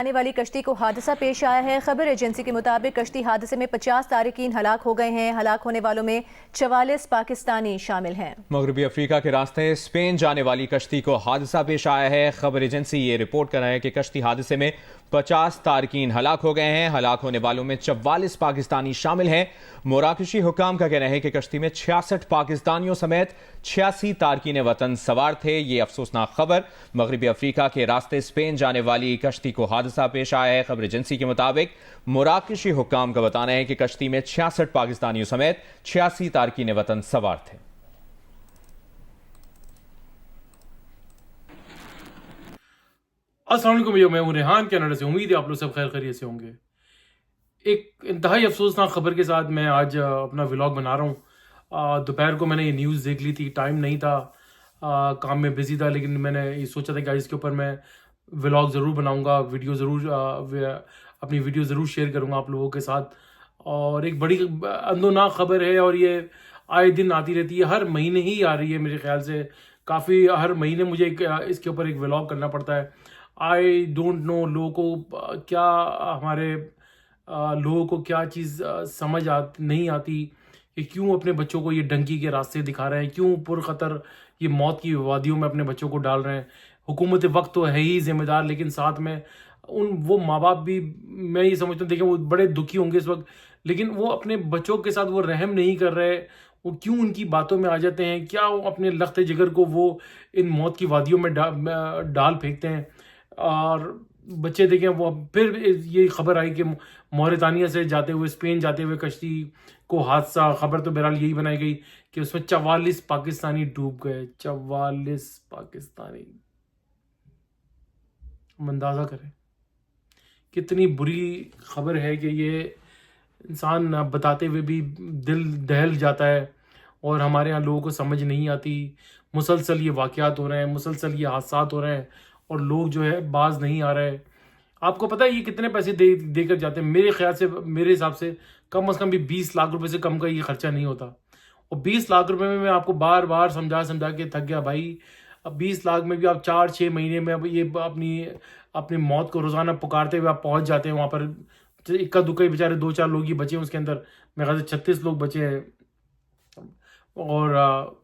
आने वाली कश्ती को हादसा पेश आया है। खबर एजेंसी के मुताबिक कश्ती हादसे में 50 तारिकीन हलाक हो गए हैं। हलाक होने वालों में 44 पाकिस्तानी शामिल हैं। मगरबी अफ्रीका के रास्ते स्पेन जाने वाली कश्ती को हादसा पेश आया है। खबर एजेंसी ये रिपोर्ट कर रहा है कि कश्ती हादसे में 50 तारकीन हलाक हो गए हैं। हलाक होने वालों में 44 पाकिस्तानी शामिल हैं। मोराकशी हुकाम का कहना है कि कश्ती में 66 पाकिस्तानियों समेत 86 तारकीन वतन सवार थे। ये अफसोसनाक खबर। मगरबी अफ्रीका के रास्ते स्पेन जाने वाली कश्ती को हादसा पेश आया है। खबर एजेंसी के मुताबिक मोराकशी हुकाम का बताना है कि कश्ती में 66 पाकिस्तानियों समेत 86 तारकीन वतन सवार थे। अस्सलाम वालेकुम भैया, मैं हूं रेहान कनाडा से। उम्मीद है आप लोग सब खैर खैरियत से होंगे। एक इंतहाई अफसोसनाक खबर के साथ मैं आज अपना व्लॉग बना रहा हूं। दोपहर को मैंने ये न्यूज़ देख ली थी, टाइम नहीं था, काम में बिजी था, लेकिन मैंने ये सोचा था कि इसके ऊपर मैं व्लॉग ज़रूर बनाऊंगा, वीडियो ज़रूर अपनी वीडियो ज़रूर शेयर करूंगा आप लोगों के साथ। और एक बड़ी अंदोनाक खबर है और ये आए दिन आती रहती है, हर महीने ही आ रही है मेरे ख्याल से। काफ़ी हर महीने मुझे इसके ऊपर एक व्लॉग करना पड़ता है। आई डोंट नो लोगों को क्या हमारे लोगों को क्या चीज़ समझ नहीं आती कि क्यों अपने बच्चों को ये डंकी के रास्ते दिखा रहे हैं, क्यों पुरखतर ये मौत की वादियों में अपने बच्चों को डाल रहे हैं। हुकूमत वक्त तो है ही जिम्मेदार, लेकिन साथ में वो माँ बाप भी, मैं ये समझता हूँ, देखें वो बड़े दुखी होंगे इस वक्त, लेकिन वो अपने बच्चों के साथ वो रहम नहीं कर रहे। वो क्यों उनकी बातों में आ जाते हैं, क्या वो अपने लख्त जिगर को वो इन मौत की वादियों में डाल फेंकते हैं। और बच्चे देखें, वो फिर ये खबर आई कि मौरितानिया से जाते हुए स्पेन जाते हुए कश्ती को हादसा, खबर तो बहरहाल यही बनाई गई कि उसमें 44 पाकिस्तानी डूब गए। 44 पाकिस्तानी, हम अंदाज़ा करें कितनी बुरी खबर है कि ये इंसान बताते हुए भी दिल दहल जाता है। और हमारे यहाँ लोगों को समझ नहीं आती। मुसलसल ये वाक़यात हो रहे हैं, मुसलसल ये हादसात हो रहे हैं और लोग जो है बाज नहीं आ रहे। आपको पता है ये कितने पैसे देकर जाते हैं? मेरे ख्याल से, मेरे हिसाब से कम से कम भी 20 लाख रुपए से कम का ये खर्चा नहीं होता। और 20 लाख रुपए में मैं आपको बार बार समझा समझा के थक गया भाई। अब 20 लाख में भी आप 4-6 महीने में अब ये अपनी मौत को रोज़ाना पुकारते हुए आप पहुंच जाते हैं वहाँ पर। इक्का दुक्का ही बेचारे 2-4 लोग ही बचे हैं उसके अंदर। मेरे ख्याल से 36 लोग बचे हैं। और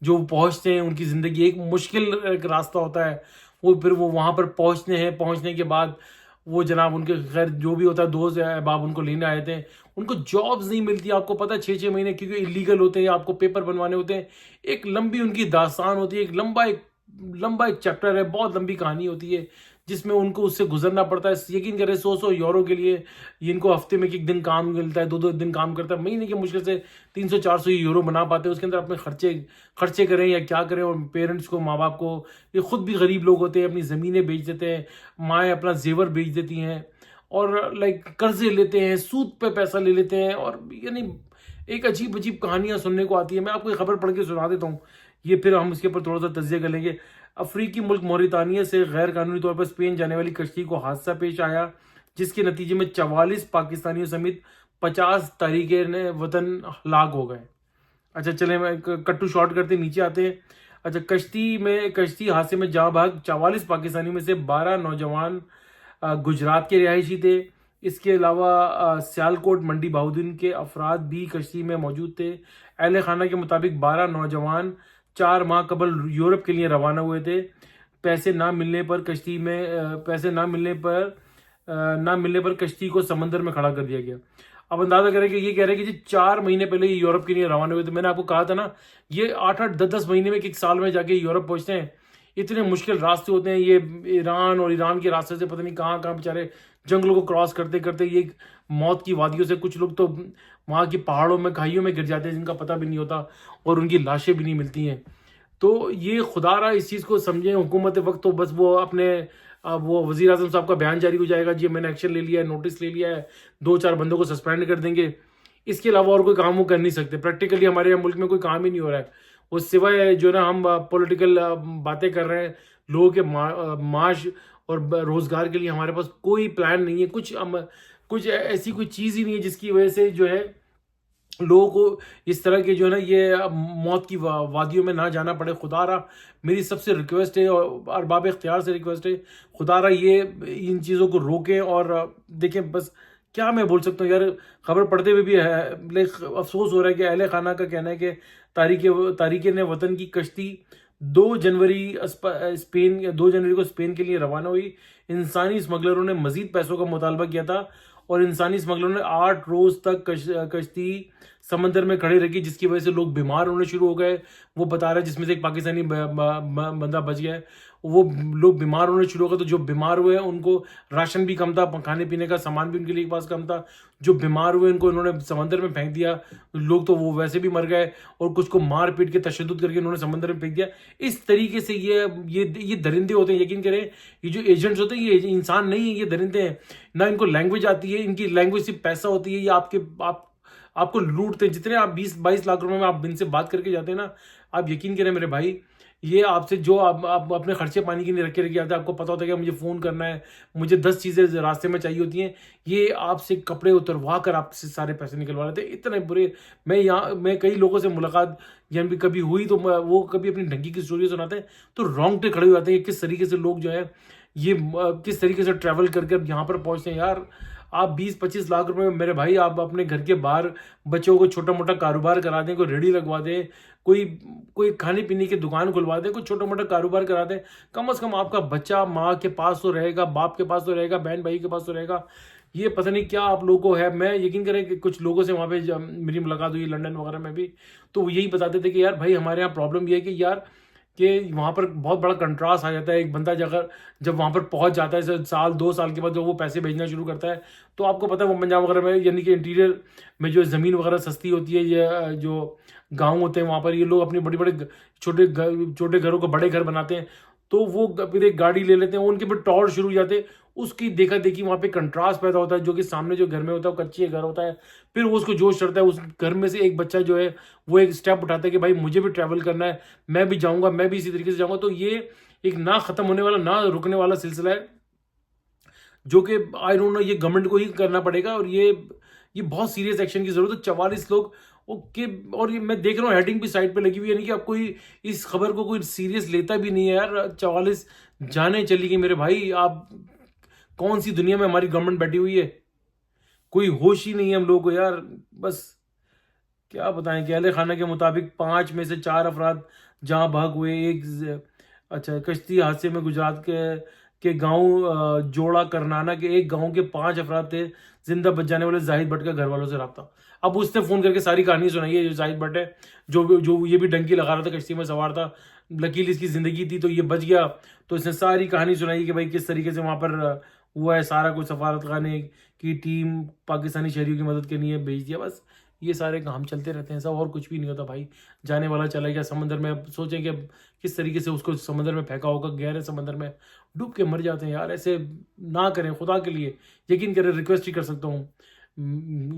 जो पहुंचते हैं उनकी ज़िंदगी एक मुश्किल एक रास्ता होता है। वो फिर वो वहाँ पर पहुँचने के बाद वो जनाब उनके खैर जो भी होता है, दोस्त अहबाब उनको लेने आए थे, उनको जॉब्स नहीं मिलती। आपको पता है 6-6 महीने क्योंकि इलीगल होते हैं, आपको पेपर बनवाने होते हैं। एक लंबी उनकी दास्तान होती है, एक लंबा एक चैप्टर है, बहुत लंबी कहानी होती है जिसमें उनको उससे गुजरना पड़ता है। यकीन करें 100 यूरो के लिए ये इनको हफ्ते में एक दिन काम मिलता है, 2 दिन काम करता है, महीने की मुश्किल से 300-400 यूरो बना पाते हैं। उसके अंदर अपने खर्चे करें या क्या करें। और पेरेंट्स को, माँ बाप को, ये खुद भी गरीब लोग होते हैं, अपनी ज़मीनें बेच देते हैं, माएँ अपना जेवर बेच देती हैं और कर्जे लेते हैं, सूद पे पैसा ले लेते हैं। और यानी एक अजीब अजीब कहानियाँ सुनने को आती है। मैं आपको खबर पढ़ के सुना देता हूँ, ये फिर हम इसके ऊपर थोड़ा सा तज्जिया कर लेंगे। अफ्रीकी मुल्क मौरितानिया से गैर कानूनी तौर पर स्पेन जाने वाली कश्ती को हादसा पेश आया, जिसके नतीजे में 44 पाकिस्तानियों समेत 50 तारिकीन वतन हलाक हो गए। अच्छा चले, मैं कट्टू शॉर्ट करते नीचे आते हैं। अच्छा, कश्ती हादसे में जहाँ भाग 44 पाकिस्तानियों में से 12 नौजवान गुजरात के रिहायशी थे। इसके अलावा सियालकोट मंडी बहाउद्दीन के अफराद भी कश्ती में मौजूद थे। अहले खाना के मुताबिक 12 नौजवान 4 माह कबल यूरोप के लिए रवाना हुए थे। पैसे ना मिलने पर कश्ती को समंदर में खड़ा कर दिया गया। अब अंदाजा करें कि ये कह रहे हैं कि जी 4 महीने पहले ये यूरोप के लिए रवाना हुए थे। मैंने आपको कहा था ना, ये 8-8, 10-10 महीने में एक साल में जाके यूरोप पहुंचते हैं। इतने मुश्किल रास्ते होते हैं ये। ईरान और ईरान के रास्ते से पता नहीं कहाँ कहाँ बेचारे जंगलों को क्रॉस करते करते ये मौत की वादियों से, कुछ लोग तो वहाँ की पहाड़ों में, खाइयों में गिर जाते हैं जिनका पता भी नहीं होता और उनकी लाशें भी नहीं मिलती हैं। तो ये खुदारा इस चीज़ को समझें। हुकूमत वक्त तो बस वो अपने वो वज़ीर आज़म साहब का बयान जारी हो जाएगा, जी मैंने एक्शन ले लिया है, नोटिस ले लिया है, 2-4 बंदों को सस्पेंड कर देंगे। इसके अलावा और कोई काम वो कर नहीं सकते। प्रैक्टिकली हमारे यहाँ मुल्क में कोई काम ही नहीं हो रहा है। वो सिवाय जो ना हम पॉलिटिकल बातें कर रहे हैं, लोगों के माश और रोज़गार के लिए हमारे पास कोई प्लान नहीं है। कुछ ऐसी कोई चीज़ ही नहीं है जिसकी वजह से जो है लोगों को इस तरह के जो है ना ये मौत की वादियों में ना जाना पड़े। खुदारा मेरी सबसे रिक्वेस्ट है और अरबाब इख्तियार से रिक्वेस्ट है, खुदारा ये इन चीज़ों को रोकें। और देखें, बस क्या मैं बोल सकता हूँ यार, खबर पढ़ते हुए भी है लेकिन अफसोस हो रहा है कि अहले खाना का कहना है कि तारीके वतन की कश्ती 2 जनवरी को स्पेन के लिए रवाना हुई। इंसानी स्मगलरों ने मजीद पैसों का मुतालबा किया था और इंसानी स्मगलरों ने 8 रोज तक कश्ती समंदर में खड़ी रखी, जिसकी वजह से लोग बीमार होने शुरू हो गए। वो बता रहे हैं, जिसमें से एक पाकिस्तानी बंदा बच गया है, वो लोग बीमार होने शुरू हो गए। तो जो बीमार हुए हैं उनको राशन भी कम था, खाने पीने का सामान भी उनके लिए पास कम था। जो बीमार हुए उनको इन्होंने समंदर में फेंक दिया। लोग तो वो वैसे भी मर गए और कुछ को मार पीट के तशद्दुद करके उन्होंने समंदर में फेंक दिया। इस तरीके से ये दरिंदे होते हैं। यकीन करें, ये जो एजेंट्स होते हैं ये इंसान नहीं है, ये दरिंदे हैं। ना इनको लैंग्वेज आती है, इनकी लैंग्वेज सिर्फ पैसा होती है। ये आपको लूटते हैं। जितने आप 20-22 लाख रुपए में आप इनसे बात करके जाते हैं ना, आप यकीन करें मेरे भाई, ये आपसे जो आप अपने खर्चे पानी के लिए रखे आते हैं, आपको पता होता है कि मुझे फ़ोन करना है, मुझे 10 चीज़ें रास्ते में चाहिए होती हैं, ये आपसे कपड़े उतरवा कर आपसे सारे पैसे निकलवा लेते हैं। इतने बुरे। मैं कई लोगों से मुलाकात यानी कभी हुई तो वो कभी अपनी ढंगी की स्टोरी सुनाते हैं तो रोंगटे खड़े हो जाते हैं। किस तरीके से लोग जो है ये किस तरीके से ट्रैवल करके अब यहाँ पर पहुँचते हैं। यार आप 20-25 लाख रुपए में मेरे भाई, आप अपने घर के बाहर बच्चों को छोटा मोटा कारोबार करा दें, कोई रेडी लगवा दें, कोई खाने पीने की दुकान खुलवा दें, कोई छोटा मोटा कारोबार करा दें। कम से कम आपका बच्चा माँ के पास तो रहेगा, बाप के पास तो रहेगा, बहन भाई के पास तो रहेगा। ये पता नहीं क्या आप लोगों को है। मैं यकीन करें कि कुछ लोगों से वहाँ पे जब मेरी मुलाकात हुई लंदन वगैरह में भी, तो वो यही बताते थे कि यार भाई, हमारे यहाँ प्रॉब्लम ये है कि यार कि वहाँ पर बहुत बड़ा कंट्रास्ट आ जाता है। एक बंदा जब वहाँ पर पहुँच जाता है, साल 2 साल के बाद जब वो पैसे भेजना शुरू करता है, तो आपको पता है वो पंजाब वगैरह में यानी कि इंटीरियर में जो ज़मीन वगैरह सस्ती होती है, ये जो गाँव होते हैं वहाँ पर ये लोग अपनी बड़े छोटे घरों को बड़े घर बनाते हैं। तो वो फिर एक गाड़ी ले लेते हैं, उनके फिर टॉर शुरू हो जाते हैं। उसकी देखा देखी वहाँ पे कंट्रास्ट पैदा होता है, जो कि सामने जो घर में होता है वो कच्ची घर होता है। फिर वो उसको जोश चढ़ता है। उस घर में से एक बच्चा जो है वो एक स्टेप उठाता है कि भाई मुझे भी ट्रैवल करना है, मैं भी जाऊँगा, मैं भी इसी तरीके से जाऊँगा। तो ये एक ना ख़त्म होने वाला, ना रुकने वाला सिलसिला है, जो कि आई डोंट नो, ये गवर्नमेंट को ही करना पड़ेगा। और ये बहुत सीरियस एक्शन की ज़रूरत है। 44 लोग ओके। और ये मैं देख रहा हूँ हेडिंग भी साइड पे लगी हुई है, यानी कि अब कोई इस खबर को कोई सीरियस लेता भी नहीं है। यार 44 जाने चली गई मेरे भाई। आप कौन सी दुनिया में हमारी गवर्नमेंट बैठी हुई है? कोई होश ही नहीं है हम लोगों को यार। बस क्या बताएं कि अहले खाना के मुताबिक 5 में से 4 अफराद जहां भाग हुए। अच्छा, कश्ती हादसे में गुजरात के गांव जोड़ा करनाना के एक गांव के 5 अफराद थे। जिंदा बच जाने वाले जाहिद भट्ट का घर वालों से रब्ता। अब उसने फोन करके सारी कहानी सुनाई है। जो जाहिद भट्ट है, जो ये भी डंकी लगा रहा था, कश्ती में सवार था, लकील इसकी जिंदगी थी तो ये बच गया। तो इसने सारी कहानी सुनाई कि भाई किस तरीके से वहां पर हुआ है सारा कुछ। सफारत खाने की टीम पाकिस्तानी शहरियों की मदद के लिए भेज दिया। बस ये सारे काम चलते रहते हैं, सब और कुछ भी नहीं होता भाई। जाने वाला चला गया समंदर में। अब सोचें कि किस तरीके से उसको समंदर में फेंका होगा, गहरे समंदर में डूब के मर जाते हैं। यार ऐसे ना करें खुदा के लिए। यकीन करें, रिक्वेस्ट ही कर सकता हूँ।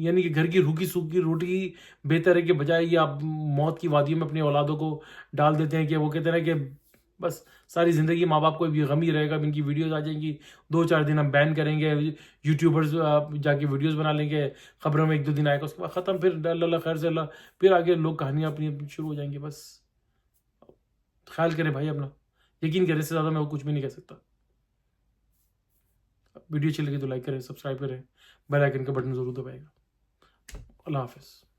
यानी कि घर की रूखी सूखी रोटी बेहतर है कि बजाय ये आप मौत की वादियों में अपनी औलादों को डाल देते हैं कि वो कहते हैं कि बस सारी ज़िंदगी माँ बाप को भी गम ही रहेगा। इनकी वीडियोस आ जाएंगी, 2-4 दिन हम बैन करेंगे, यूट्यूबर्स जाके वीडियोस बना लेंगे, खबरों में 1-2 दिन आएगा, उसके बाद ख़त्म। फिर अल्लाह खैर से अल्लाह, फिर आगे लोग कहानियाँ अपनी शुरू हो जाएंगी। बस ख्याल करें भाई अपना। यकीन करें, इससे ज़्यादा मैं कुछ भी नहीं कह सकता। वीडियो अच्छी लगी तो लाइक करें, सब्सक्राइब करें, बेल आइकन का बटन ज़रूर दबाएगा। अल्लाह हाफिज़।